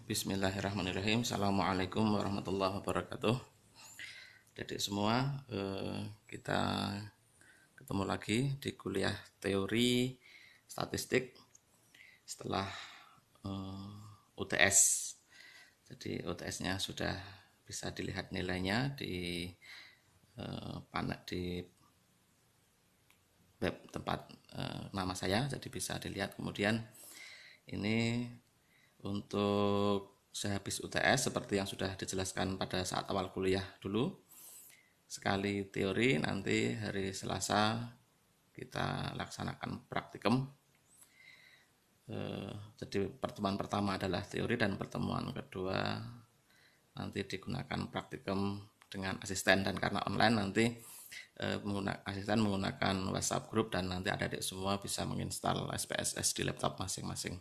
Bismillahirrahmanirrahim. Assalamualaikum warahmatullahi wabarakatuh. Jadi semua, kita ketemu lagi di kuliah teori statistik setelah UTS. Jadi UTS-nya sudah bisa dilihat nilainya di di web tempat nama saya, jadi bisa dilihat. Kemudian ini untuk sehabis UTS seperti yang sudah dijelaskan pada saat awal kuliah dulu, sekali teori, nanti hari Selasa kita laksanakan praktikum. Jadi pertemuan pertama adalah teori dan pertemuan kedua nanti digunakan praktikum dengan asisten, dan karena online nanti asisten menggunakan WhatsApp group dan nanti adik-adik semua bisa menginstal SPSS di laptop masing-masing.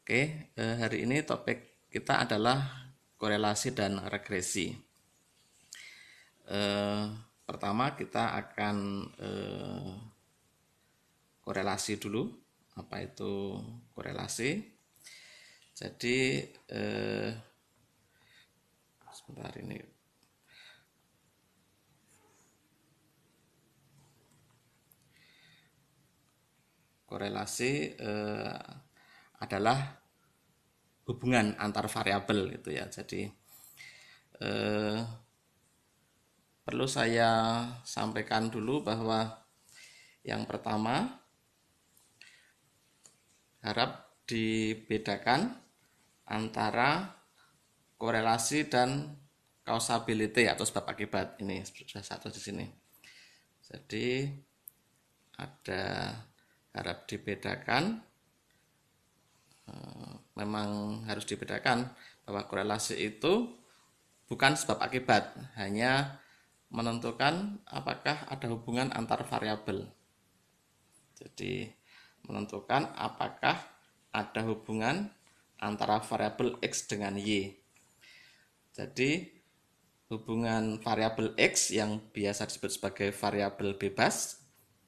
Oke, hari ini topik kita adalah korelasi dan regresi. Pertama kita akan korelasi dulu. Apa itu korelasi? Jadi sebentar ini. Korelasi adalah hubungan antar variabel gitu ya. Jadi perlu saya sampaikan dulu bahwa yang pertama harap dibedakan antara korelasi dan causability atau sebab akibat. Ini sudah satu di sini. Jadi ada harap dibedakan, memang harus dibedakan bahwa korelasi itu bukan sebab akibat, hanya menentukan apakah ada hubungan antar variabel. Jadi menentukan apakah ada hubungan antara variabel X dengan Y. Jadi hubungan variabel X yang biasa disebut sebagai variabel bebas,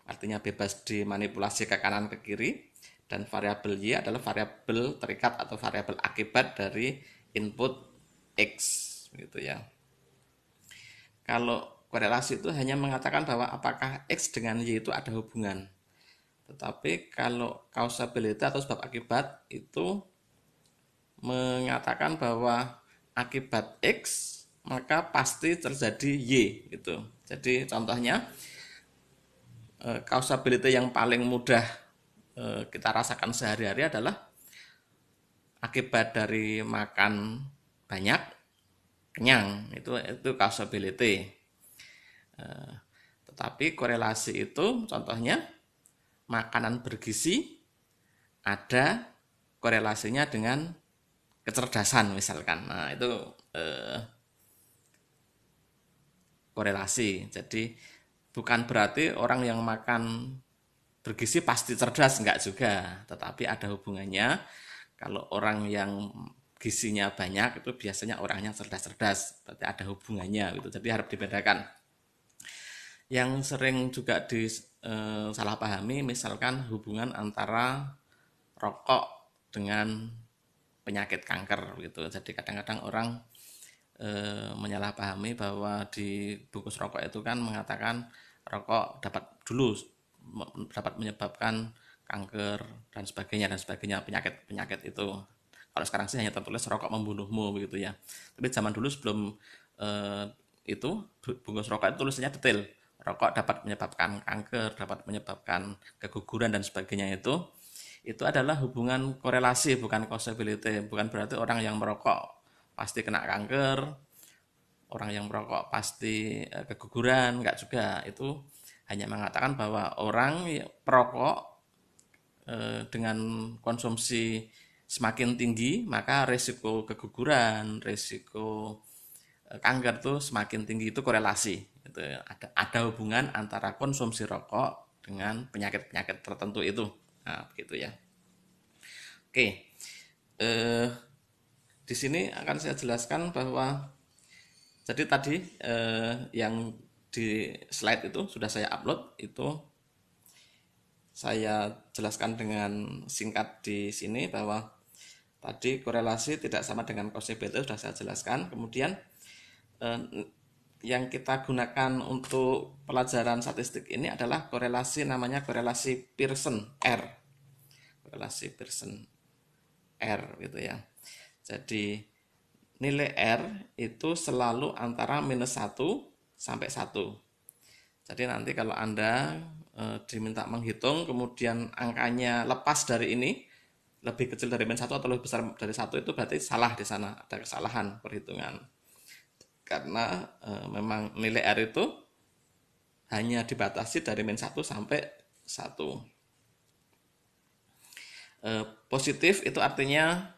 artinya bebas dimanipulasi ke kanan ke kiri, dan variabel Y adalah variabel terikat atau variabel akibat dari input X gitu ya. Kalau korelasi itu hanya mengatakan bahwa apakah X dengan Y itu ada hubungan. Tetapi kalau causability atau sebab akibat itu mengatakan bahwa akibat X maka pasti terjadi Y gitu. Jadi contohnya causability yang paling mudah kita rasakan sehari-hari adalah akibat dari makan banyak kenyang, itu causability. Tetapi korelasi itu contohnya makanan bergizi ada korelasinya dengan kecerdasan misalkan. Nah, itu korelasi. Jadi bukan berarti orang yang makan bergizi pasti cerdas, enggak juga. Tetapi ada hubungannya. Kalau orang yang gizinya banyak itu biasanya orangnya cerdas-cerdas. Berarti ada hubungannya gitu. Jadi harus dibedakan. Yang sering juga disalahpahami misalkan hubungan antara rokok dengan penyakit kanker gitu. Jadi kadang-kadang orang menyalahpahami bahwa di bungkus rokok itu kan mengatakan rokok dapat menyebabkan kanker dan sebagainya penyakit itu. Kalau sekarang sih hanya tertulis rokok membunuhmu begitu ya. Tapi zaman dulu sebelum itu bungkus rokok itu tulisannya detail. Rokok dapat menyebabkan kanker, dapat menyebabkan keguguran dan sebagainya itu adalah hubungan korelasi bukan causability. Bukan berarti orang yang merokok pasti kena kanker, orang yang merokok pasti keguguran, enggak juga. Itu hanya mengatakan bahwa orang perokok dengan konsumsi semakin tinggi, maka resiko keguguran, resiko kanker itu semakin tinggi. Itu korelasi. Itu ada hubungan antara konsumsi rokok dengan penyakit-penyakit tertentu itu. Nah, begitu ya. Oke. Di sini akan saya jelaskan bahwa jadi tadi yang di slide itu sudah saya upload, itu saya jelaskan dengan singkat di sini bahwa Tadi korelasi tidak sama dengan causability sudah saya jelaskan. Kemudian yang kita gunakan untuk pelajaran statistik ini adalah korelasi, namanya korelasi Pearson R. Korelasi Pearson R gitu ya. Jadi nilai R itu selalu antara -1 sampai 1. Jadi nanti kalau Anda diminta menghitung, kemudian angkanya lepas dari ini, lebih kecil dari -1 atau lebih besar dari 1, itu berarti salah di sana, ada kesalahan perhitungan. Karena memang nilai R itu hanya dibatasi dari -1 sampai 1. Positif itu artinya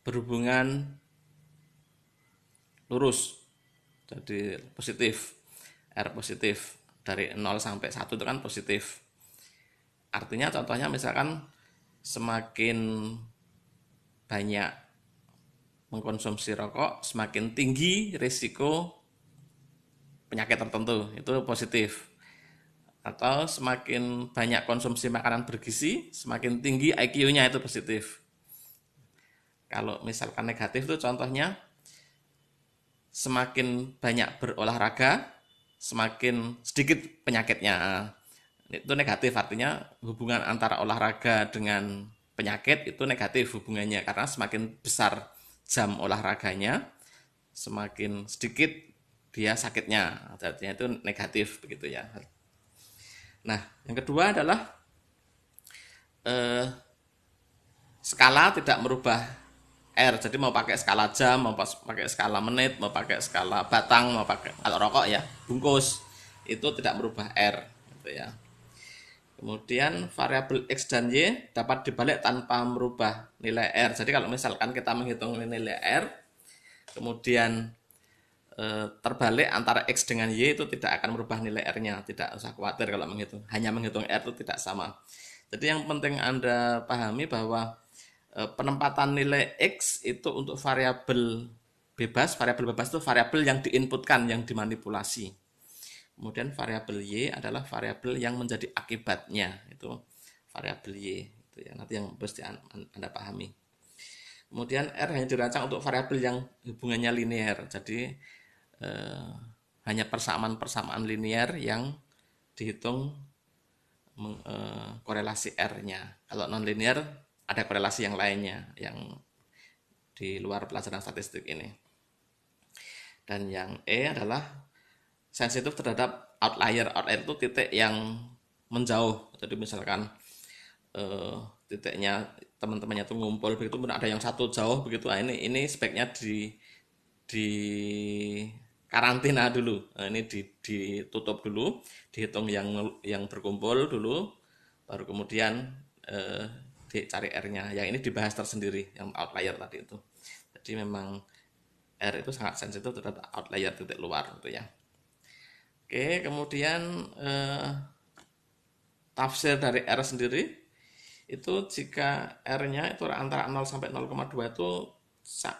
berhubungan lurus. Jadi positif. R positif. Dari 0 sampai 1 itu kan positif. Artinya contohnya misalkan semakin banyak mengkonsumsi rokok, semakin tinggi risiko penyakit tertentu, itu positif. Atau semakin banyak konsumsi makanan bergizi, semakin tinggi IQ-nya, itu positif. Kalau misalkan negatif itu contohnya semakin banyak berolahraga, semakin sedikit penyakitnya. Itu negatif, artinya hubungan antara olahraga dengan penyakit itu negatif hubungannya, karena semakin besar jam olahraganya, semakin sedikit dia sakitnya, artinya itu negatif begitu ya. Nah, yang kedua adalah skala tidak merubah R. Jadi mau pakai skala jam, mau pakai skala menit, mau pakai skala batang, mau pakai kalau rokok ya bungkus, itu tidak merubah R gitu ya. Kemudian variabel X dan Y dapat dibalik tanpa merubah nilai R. Jadi kalau misalkan kita menghitung nilai R, kemudian terbalik antara X dengan Y, itu tidak akan merubah nilai R-nya. Tidak usah khawatir kalau menghitung. Hanya menghitung R itu tidak sama. Jadi yang penting Anda pahami bahwa penempatan nilai X itu untuk variabel bebas. Variabel bebas itu variabel yang diinputkan, yang dimanipulasi. Kemudian variabel Y adalah variabel yang menjadi akibatnya, itu variabel Y itu ya, nanti yang mesti Anda pahami. Kemudian R hanya dirancang untuk variabel yang hubungannya linear, jadi hanya persamaan-persamaan linear yang dihitung korelasi R-nya. Kalau non linear ada korelasi yang lainnya yang di luar pelajaran statistik ini. Dan yang E adalah sensitif terhadap outlier. Outlier itu titik yang menjauh. Jadi misalkan titiknya teman-temannya itu ngumpul begitu, ada yang satu jauh begitu. Nah, ini sebaiknya di karantina dulu. Nah, ini ditutup dulu, dihitung yang berkumpul dulu, baru kemudian dicari R-nya. Yang ini dibahas tersendiri, yang outlier tadi itu. Jadi memang R itu sangat sensitif terhadap outlier, titik luar gitu ya. Oke, kemudian tafsir dari R sendiri itu jika R-nya itu antara 0 sampai 0,2 itu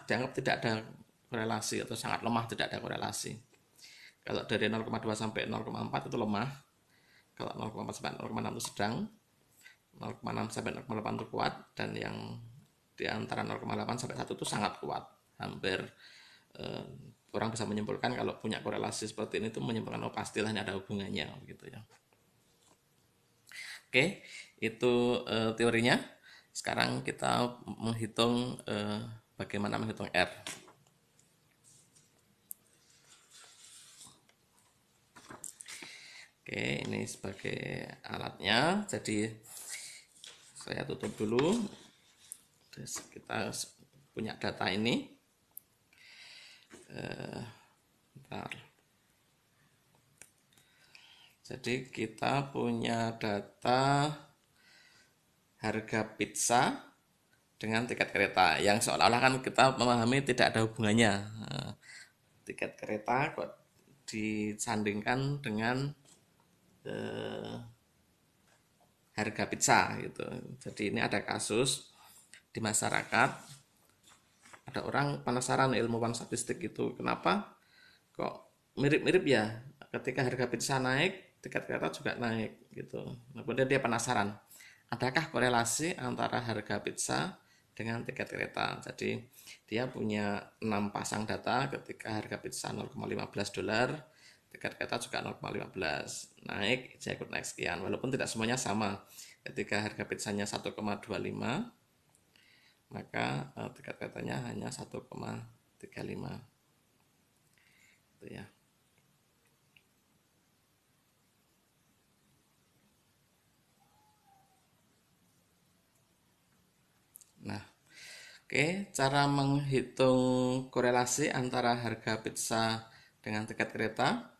dianggap tidak ada korelasi atau sangat lemah, tidak ada korelasi. Kalau dari 0,2 sampai 0,4 itu lemah. Kalau 0,4 sampai 0,6 itu sedang. 0,6 sampai 0,8 itu kuat, dan yang di antara 0,8 sampai 1 itu sangat kuat. Hampir orang bisa menyimpulkan kalau punya korelasi seperti ini itu menyimpulkan oh pastilah ini ada hubungannya gitu ya. Oke, itu teorinya. Sekarang kita menghitung bagaimana menghitung R. Oke, ini sebagai alatnya. Jadi saya tutup dulu. Terus kita punya data ini. Bentar. Jadi kita punya data harga pizza dengan tiket kereta, yang seolah-olah kan kita memahami tidak ada hubungannya. Tiket kereta kok disandingkan dengan harga pizza gitu. Jadi ini ada kasus di masyarakat, ada orang penasaran, ilmuwan statistik itu, kenapa kok mirip-mirip ya ketika harga pizza naik, tiket kereta juga naik gitu. Nah, kemudian dia penasaran, adakah korelasi antara harga pizza dengan tiket kereta. Jadi dia punya 6 pasang data. Ketika harga pizza $0,15, tiket kereta juga 0,15, naik, saya ikut naik sekian, walaupun tidak semuanya sama. Ketika harga pizzanya 1,25, maka tiket keretanya hanya 1,35, itu ya. Nah, oke, cara menghitung korelasi antara harga pizza dengan tiket kereta,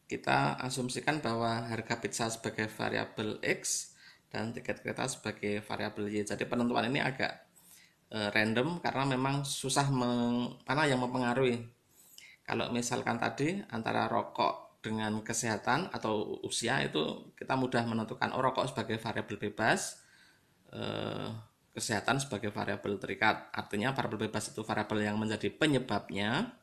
kita asumsikan bahwa harga pizza sebagai variabel X dan tiket kereta sebagai variabel Y. Jadi penentuan ini agak random karena memang susah mana yang mempengaruhi. Kalau misalkan tadi antara rokok dengan kesehatan atau usia, itu kita mudah menentukan rokok sebagai variabel bebas, kesehatan sebagai variabel terikat. Artinya variabel bebas itu variabel yang menjadi penyebabnya,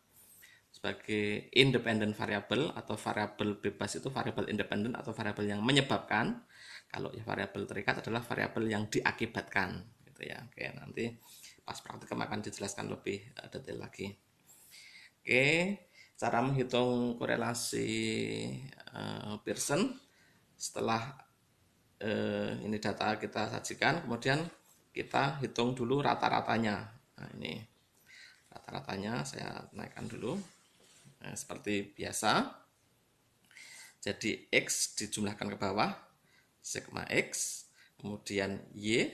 sebagai independent variable, atau variabel bebas itu variabel independen atau variabel yang menyebabkan. Kalau ya variabel terikat adalah variabel yang diakibatkan, gitu ya. Oke, nanti pas praktikum akan dijelaskan lebih detail lagi. Oke, cara menghitung korelasi Pearson. Setelah ini data kita sajikan, kemudian kita hitung dulu rata-ratanya. Nah, ini rata-ratanya saya naikkan dulu. Nah, seperti biasa, jadi X dijumlahkan ke bawah, sigma X, kemudian Y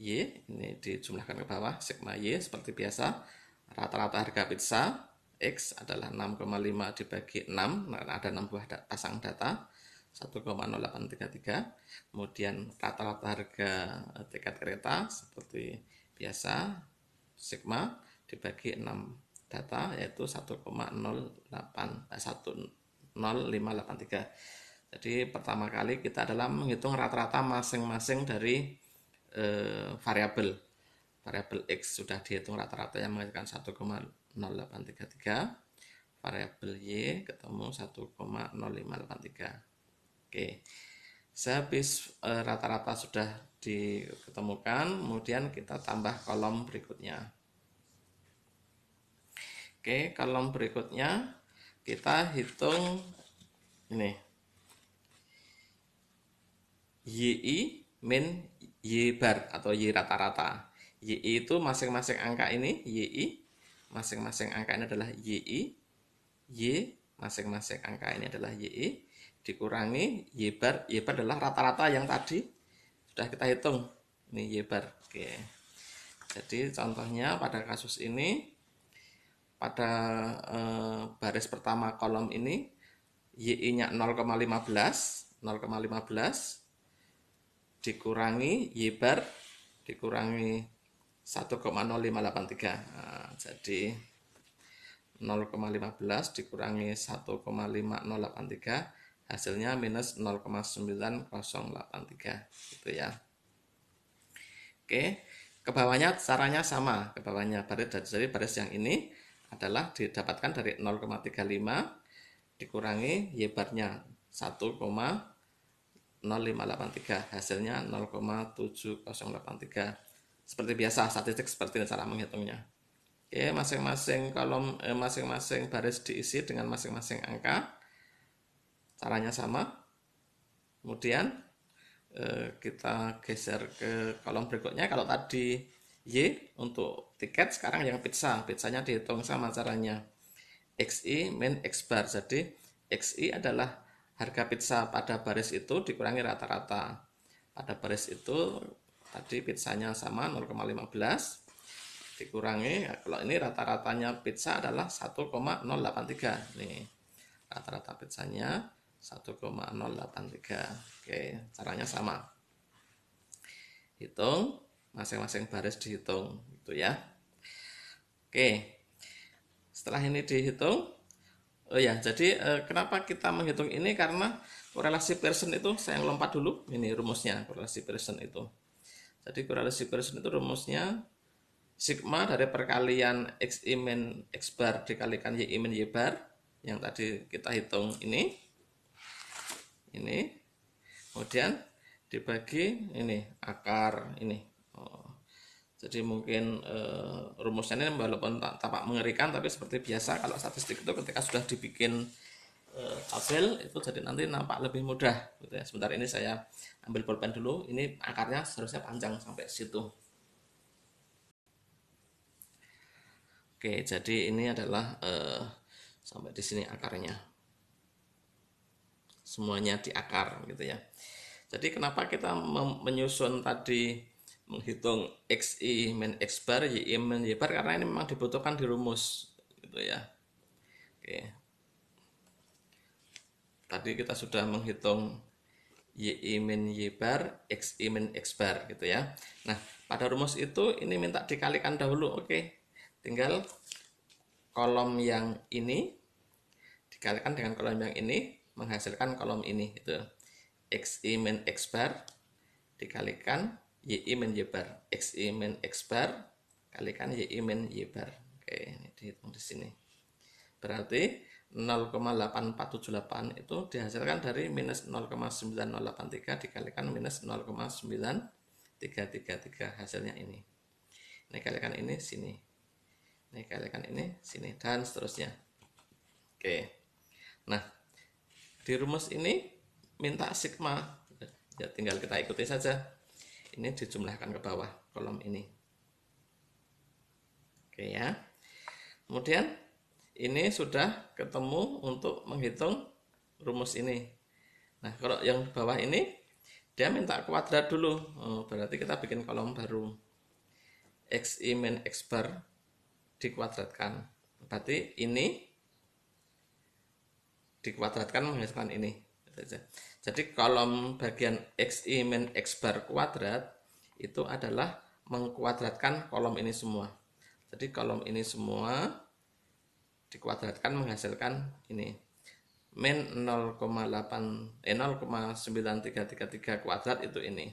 ini dijumlahkan ke bawah, sigma Y, seperti biasa. Rata-rata harga pizza X adalah 6,5 dibagi 6, nah, ada 6 buah pasang data, 1,0833. Kemudian rata-rata harga tiket kereta seperti biasa, sigma dibagi 6 data, yaitu 1,0583. Jadi pertama kali kita adalah menghitung rata-rata masing-masing dari variabel. Variabel X sudah dihitung rata-rata yang menghasilkan 1,0833. Variabel Y ketemu 1,0583. Oke. Sehabis rata-rata sudah diketemukan, kemudian kita tambah kolom berikutnya. Oke, kolom berikutnya kita hitung ini YI min Y bar atau Y rata-rata. YI itu masing-masing angka ini, YI, masing-masing angka ini adalah YI, Y masing-masing angka ini adalah YI, dikurangi Y bar adalah rata-rata yang tadi sudah kita hitung. Ini Y bar. Oke. Jadi contohnya pada kasus ini, pada baris pertama kolom ini YI-nya 0,15 dikurangi Y bar dikurangi 1,0583. Nah, jadi 0,15 dikurangi 1,5083 hasilnya minus 0,9083, gitu ya. Oke, ke bawahnya caranya sama. Ke bawahnya dari baris yang ini adalah didapatkan dari 0,35 dikurangi Y barnya 1,0583, hasilnya 0,7083. Seperti biasa, statistik seperti ini cara menghitungnya. Oke, masing-masing kolom, masing-masing baris diisi dengan masing-masing angka. Caranya sama. Kemudian kita geser ke kolom berikutnya. Kalau tadi Y untuk tiket, sekarang yang pizzanya dihitung sama caranya XI min X bar. Jadi XI adalah harga pizza pada baris itu dikurangi rata-rata. Pada baris itu tadi pizzanya sama 0,15 dikurangi, ya, kalau ini rata-ratanya pizza adalah 1,083. Nih, rata-rata pizzanya 1,083. Oke, caranya sama. Hitung, masing-masing baris dihitung, gitu ya. Oke, setelah ini dihitung, oh ya, jadi kenapa kita menghitung ini? Karena korelasi Pearson itu, saya lompat dulu, ini rumusnya korelasi Pearson itu. Jadi korelasi Pearson itu rumusnya sigma dari perkalian XI min X bar dikalikan YI min Y bar, yang tadi kita hitung ini, kemudian dibagi ini akar ini. Jadi mungkin rumusnya ini walaupun tampak mengerikan, tapi seperti biasa kalau statistik itu ketika sudah dibikin tabel itu jadi nanti nampak lebih mudah gitu ya. Sebentar ini saya ambil pulpen dulu. Ini akarnya seharusnya panjang sampai situ. Oke, jadi ini adalah sampai di sini akarnya. Semuanya di akar gitu ya. Jadi kenapa kita menyusun tadi menghitung xi min x bar, yi min y bar, karena ini memang dibutuhkan di rumus gitu ya. Oke. Tadi kita sudah menghitung y min y bar, xi min x bar gitu ya. Nah, pada rumus itu ini minta dikalikan dahulu. Oke. Tinggal kolom yang ini dikalikan dengan kolom yang ini menghasilkan kolom ini itu. Xi min x bar dikalikan yi min y bar. Xi min x bar kalikan yi min y bar. Oke, ini dihitung di sini. Berarti 0,8478 itu dihasilkan dari minus 0,9083 dikalikan minus 0,9333, hasilnya ini. Ini kalikan ini sini. Ini kalikan ini sini dan seterusnya. Oke. Nah, di rumus ini minta sigma. Ya tinggal kita ikuti saja. Ini dijumlahkan ke bawah kolom ini. Oke ya. Kemudian ini sudah ketemu untuk menghitung rumus ini. Nah, kalau yang di bawah ini dia minta kuadrat dulu. Berarti kita bikin kolom baru. Xi min x bar dikuadratkan. Berarti ini dikuadratkan menghasilkan ini. Jadi kolom bagian xi min x bar kuadrat itu adalah mengkuadratkan kolom ini semua. Jadi kolom ini semua dikuadratkan menghasilkan ini. Min 0,9333 kuadrat itu ini.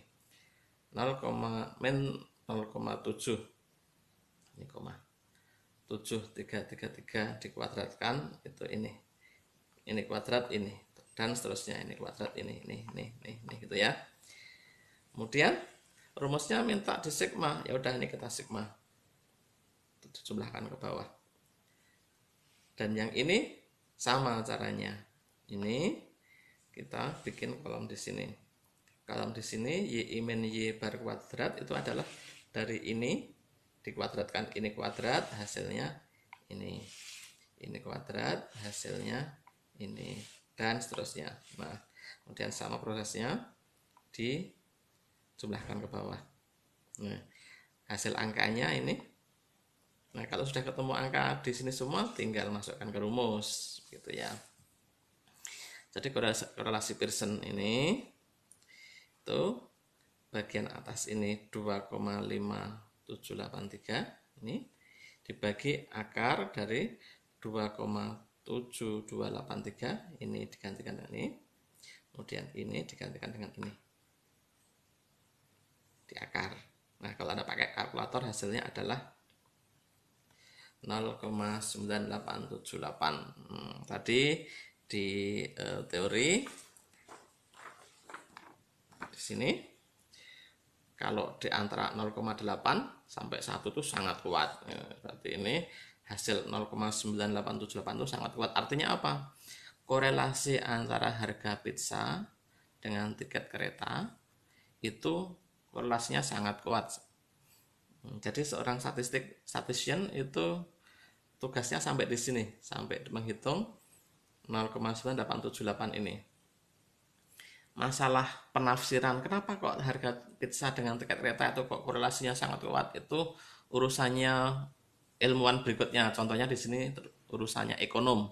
Min 0,7. Ini koma. 7333 dikuadratkan itu ini. Ini kuadrat ini dan seterusnya, ini kuadrat ini gitu ya. Kemudian rumusnya minta di sigma, ya udah ini kita sigma. Jumlahkan ke bawah. Dan yang ini sama caranya. Ini kita bikin kolom di sini. Kolom di sini y min y bar kuadrat itu adalah dari ini dikuadratkan ini kuadrat, hasilnya ini. Ini kuadrat, hasilnya ini dan seterusnya. Nah, kemudian sama prosesnya dijumlahkan ke bawah. Nah, hasil angkanya ini. Nah, kalau sudah ketemu angka di sini semua, tinggal masukkan ke rumus, gitu ya. Jadi korelasi Pearson ini itu bagian atas ini 2,5783 ini dibagi akar dari 2,7283 ini digantikan dengan ini, kemudian ini digantikan dengan ini di akar. Nah, kalau Anda pakai kalkulator hasilnya adalah 0,9878. Tadi di teori di sini kalau di antara 0,8 sampai 1 itu sangat kuat. Berarti ini hasil 0,9878 itu sangat kuat. Artinya apa? Korelasi antara harga pizza dengan tiket kereta itu korelasinya sangat kuat. Jadi seorang statistician itu tugasnya sampai di sini, sampai menghitung 0,9878 ini. Masalah penafsiran, kenapa kok harga pizza dengan tiket kereta itu kok korelasinya sangat kuat, itu urusannya ilmuwan berikutnya. Contohnya di sini urusannya ekonom.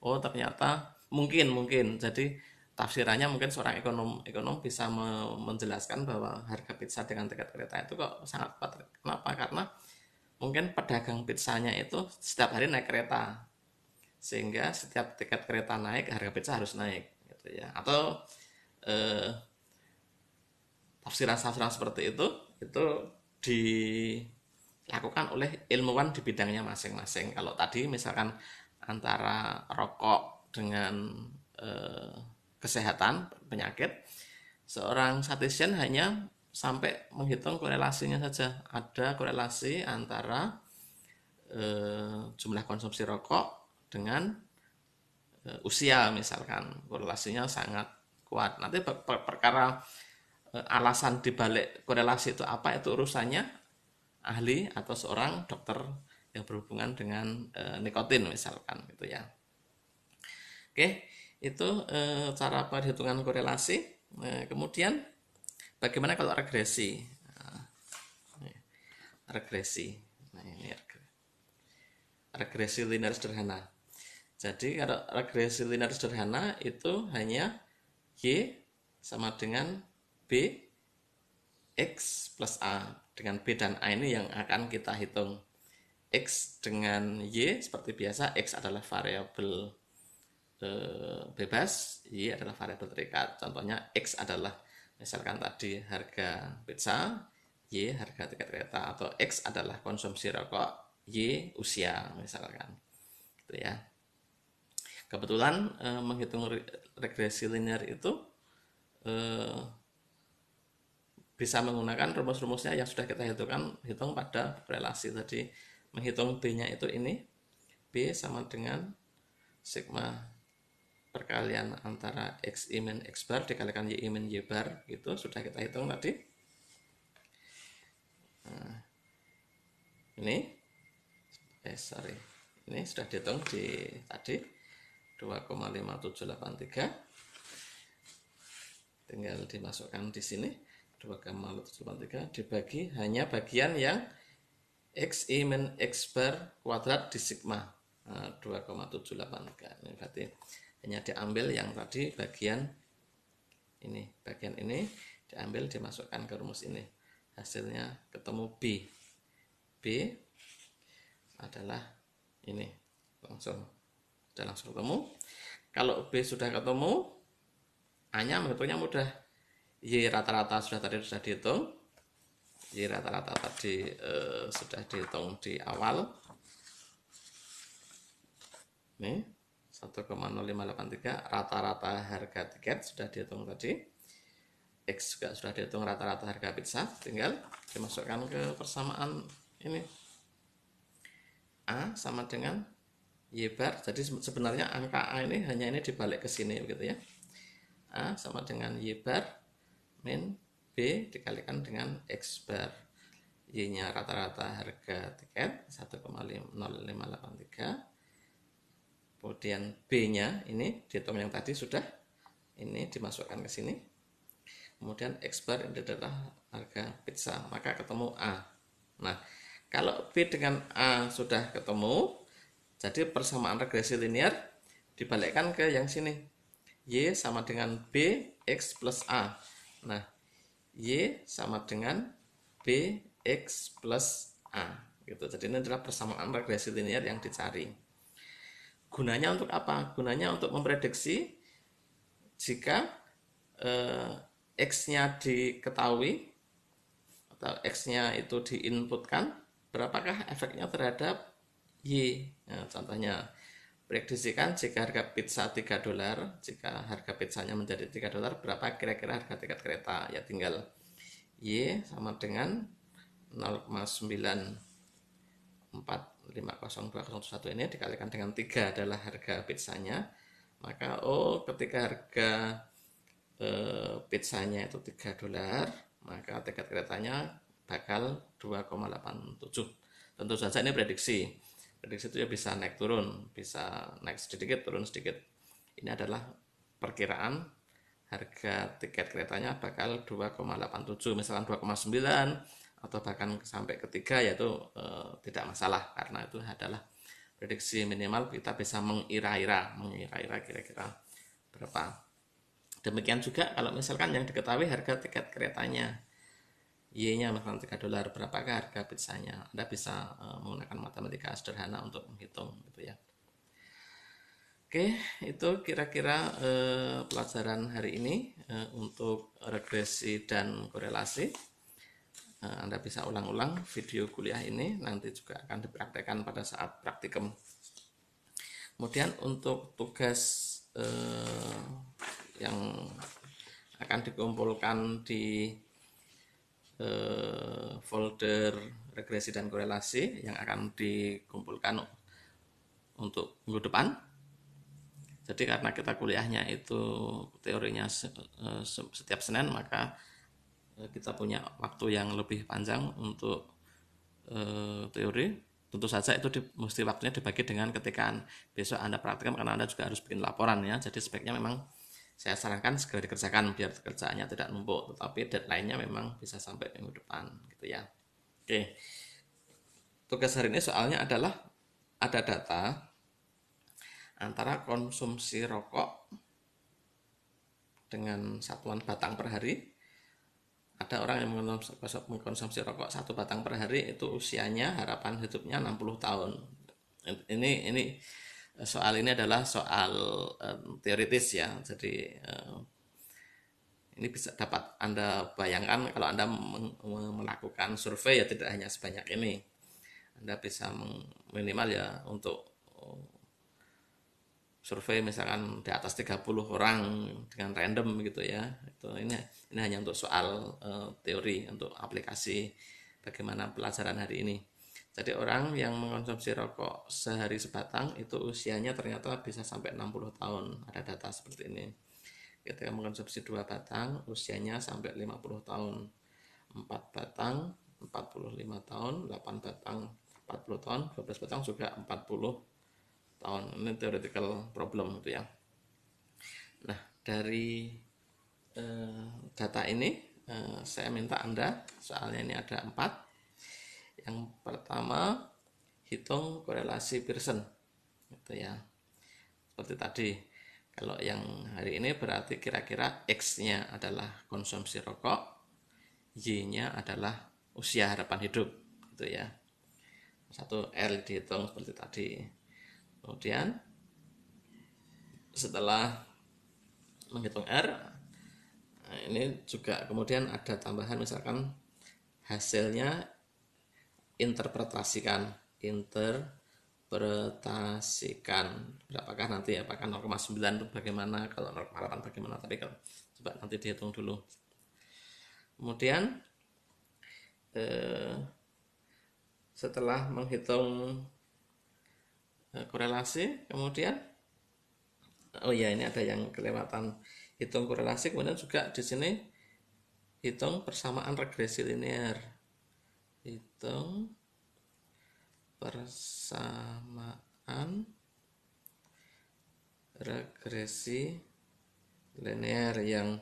Oh, ternyata mungkin jadi tafsirannya mungkin seorang ekonom bisa menjelaskan bahwa harga pizza dengan tiket kereta itu kok sangat kuat. Kenapa? Karena mungkin pedagang pizzanya itu setiap hari naik kereta, sehingga setiap tiket kereta naik harga pizza harus naik gitu ya. Atau tafsiran seperti itu dilakukan oleh ilmuwan di bidangnya masing-masing. Kalau tadi misalkan antara rokok dengan kesehatan penyakit, seorang statistician hanya sampai menghitung korelasinya saja. Ada korelasi antara jumlah konsumsi rokok dengan usia misalkan, korelasinya sangat kuat. Nanti perkara alasan dibalik korelasi itu apa, itu urusannya ahli atau seorang dokter yang berhubungan dengan nikotin misalkan gitu ya. Oke, itu cara perhitungan korelasi. Kemudian bagaimana kalau regresi? Regresi. Nah, ini regresi linear sederhana. Jadi kalau regresi linear sederhana itu hanya Y sama dengan B X plus A. Dengan B dan A ini yang akan kita hitung. X dengan Y seperti biasa, X adalah variabel bebas, Y adalah variabel terikat. Contohnya X adalah misalkan tadi harga pizza, Y harga tiket kereta, atau X adalah konsumsi rokok, Y usia misalkan. Gitu ya. Kebetulan menghitung regresi linear itu bisa menggunakan rumus-rumusnya yang sudah kita hitung pada relasi tadi. Menghitung B-nya itu ini, B sama dengan sigma perkalian antara X I min X bar dikalikan Y I min Y bar, gitu sudah kita hitung tadi. Nah, ini sudah dihitung di tadi 2,5783, tinggal dimasukkan di sini 2,5783 dibagi hanya bagian yang X I min X bar kuadrat di sigma. Nah, 2,783 ini berarti hanya diambil yang tadi bagian ini diambil dimasukkan ke rumus ini, hasilnya ketemu B adalah ini, langsung ketemu. Kalau B sudah ketemu, A nya menghitungnya mudah. Y rata-rata sudah dihitung, Y rata-rata tadi sudah dihitung di awal. Ini 1,0583 rata-rata harga tiket sudah dihitung tadi. X juga sudah dihitung rata-rata harga pizza, tinggal dimasukkan ke persamaan ini. A sama dengan Y bar. Jadi sebenarnya angka A ini hanya ini dibalik ke sini begitu ya. A sama dengan Y bar min B dikalikan dengan X bar. Y-nya rata-rata harga tiket 1,0583. Kemudian B-nya ini dihitung yang tadi sudah, ini dimasukkan ke sini. Kemudian X bar ini adalah harga pizza, maka ketemu A. Nah, kalau B dengan A sudah ketemu, jadi persamaan regresi linear dibalikkan ke yang sini. Y sama dengan B X plus A. Nah, Y sama dengan B X plus A. Gitu. Jadi ini adalah persamaan regresi linear yang dicari. Gunanya untuk apa? Gunanya untuk memprediksi jika X-nya diketahui atau X-nya itu diinputkan, berapakah efeknya terhadap Y. Nah, contohnya, prediksikan jika harga pizza $3, jika harga pizzanya menjadi $3, berapa kira-kira harga tiket kereta? Ya tinggal Y sama dengan 0,9450201 ini dikalikan dengan 3 adalah harga pizzanya, maka ketika harga pizzanya itu $3, maka tiket keretanya bakal 2,87. Tentu saja ini prediksi itu ya bisa naik turun, bisa naik sedikit turun sedikit. Ini adalah perkiraan harga tiket keretanya bakal 2,87, misalkan 2,9 atau bahkan sampai ke 3, yaitu tidak masalah karena itu adalah prediksi minimal. Kita bisa mengira-ira kira-kira berapa. Demikian juga kalau misalkan yang diketahui harga tiket keretanya, Y-nya misalkan $3, berapakah harga pizzanya? Anda bisa menggunakan matematika sederhana untuk menghitung gitu ya. Oke, itu kira-kira pelajaran hari ini untuk regresi dan korelasi. Anda bisa ulang-ulang video kuliah ini, nanti juga akan dipraktekkan pada saat praktikum. Kemudian untuk tugas yang akan dikumpulkan di folder regresi dan korelasi yang akan dikumpulkan untuk minggu depan. Jadi karena kita kuliahnya itu teorinya setiap Senin, maka kita punya waktu yang lebih panjang untuk teori. Tentu saja itu mesti waktunya dibagi dengan ketika besok Anda praktikum, karena Anda juga harus bikin laporan ya. Jadi sebaiknya memang saya sarankan segera dikerjakan biar kerjaannya tidak numpuk, tetapi deadline-nya memang bisa sampai minggu depan gitu ya. Oke. Tugas hari ini soalnya adalah ada data antara konsumsi rokok dengan satuan batang per hari. Ada orang yang mengkonsumsi rokok 1 batang per hari, itu usianya harapan hidupnya 60 tahun. Ini soal ini adalah soal teoritis ya. Jadi ini bisa dapat Anda bayangkan kalau Anda melakukan survei ya, tidak hanya sebanyak ini. Anda bisa minimal ya untuk survei misalkan di atas 30 orang dengan random gitu ya. Ini hanya untuk soal teori, untuk aplikasi bagaimana pelajaran hari ini. Jadi orang yang mengkonsumsi rokok sehari sebatang itu usianya ternyata bisa sampai 60 tahun. Ada data seperti ini. Ketika mengkonsumsi 2 batang usianya sampai 50 tahun. 4 batang 45 tahun, 8 batang 40 tahun, 12 batang juga 40 tahun. Ini theoretical problem gitu ya. Nah, dari data ini saya minta Anda, soalnya ini ada 4. Yang pertama, hitung korelasi Pearson gitu ya. Seperti tadi, kalau yang hari ini berarti kira-kira X-nya adalah konsumsi rokok, Y-nya adalah usia harapan hidup gitu ya. 1L dihitung seperti tadi. Kemudian setelah menghitung R, nah ini juga kemudian ada tambahan, misalkan hasilnya interpretasikan berapakah nanti, apakah 0,9 itu bagaimana, kalau 0,8 bagaimana, tapi kalau coba nanti dihitung dulu. Kemudian setelah menghitung korelasi, kemudian oh ya, ini ada yang kelewatan, hitung korelasi, kemudian juga di sini hitung persamaan regresi linear. Hitung persamaan regresi linear yang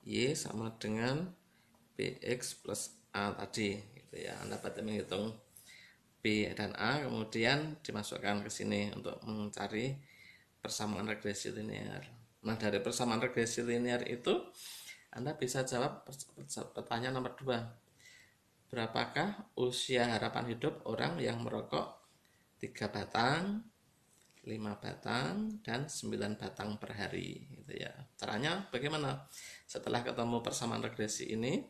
Y sama dengan BX plus A tadi gitu ya. Anda dapat menghitung B dan A, kemudian dimasukkan ke sini untuk mencari persamaan regresi linear. Nah, dari persamaan regresi linear itu Anda bisa jawab pertanyaan nomor 2. Berapakah usia harapan hidup orang yang merokok 3 batang, 5 batang, dan 9 batang per hari gitu ya. Caranya bagaimana? Setelah ketemu persamaan regresi ini,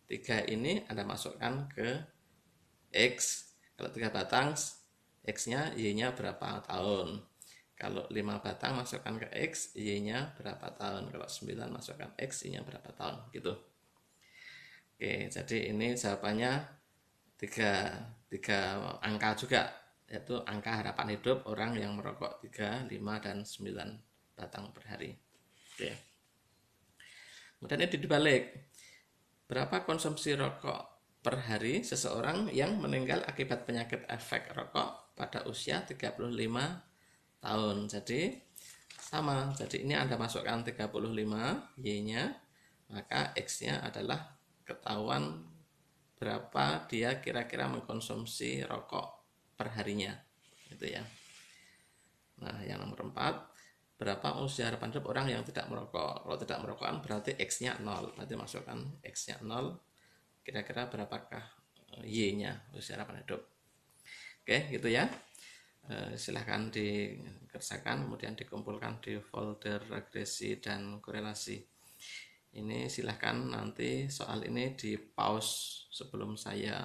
3 ini Anda masukkan ke X. Kalau 3 batang, X-nya, Y-nya berapa tahun. Kalau 5 batang masukkan ke X, Y-nya berapa tahun. Kalau 9 masukkan X, Y-nya berapa tahun gitu. Oke, jadi ini jawabannya tiga angka juga, yaitu angka harapan hidup orang yang merokok 3, 5, dan 9 batang per hari. Oke. Kemudian ini dibalik. Berapa konsumsi rokok per hari seseorang yang meninggal akibat penyakit efek rokok pada usia 35 tahun. Jadi sama. Jadi ini Anda masukkan 35, Y-nya, maka X-nya adalah ketahuan berapa dia kira-kira mengkonsumsi rokok per harinya gitu ya. Nah, yang nomor 4, berapa usia harapan hidup orang yang tidak merokok. Kalau tidak merokok kan berarti X-nya 0, berarti masukkan X-nya 0, kira-kira berapakah Y-nya, usia harapan hidup. Oke, gitu ya. Silahkan dikerjakan, kemudian dikumpulkan di folder regresi dan korelasi. Ini silahkan nanti soal ini di pause sebelum saya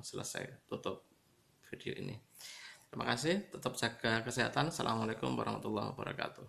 selesai tutup video ini. Terima kasih, tetap jaga kesehatan. Assalamualaikum warahmatullahi wabarakatuh.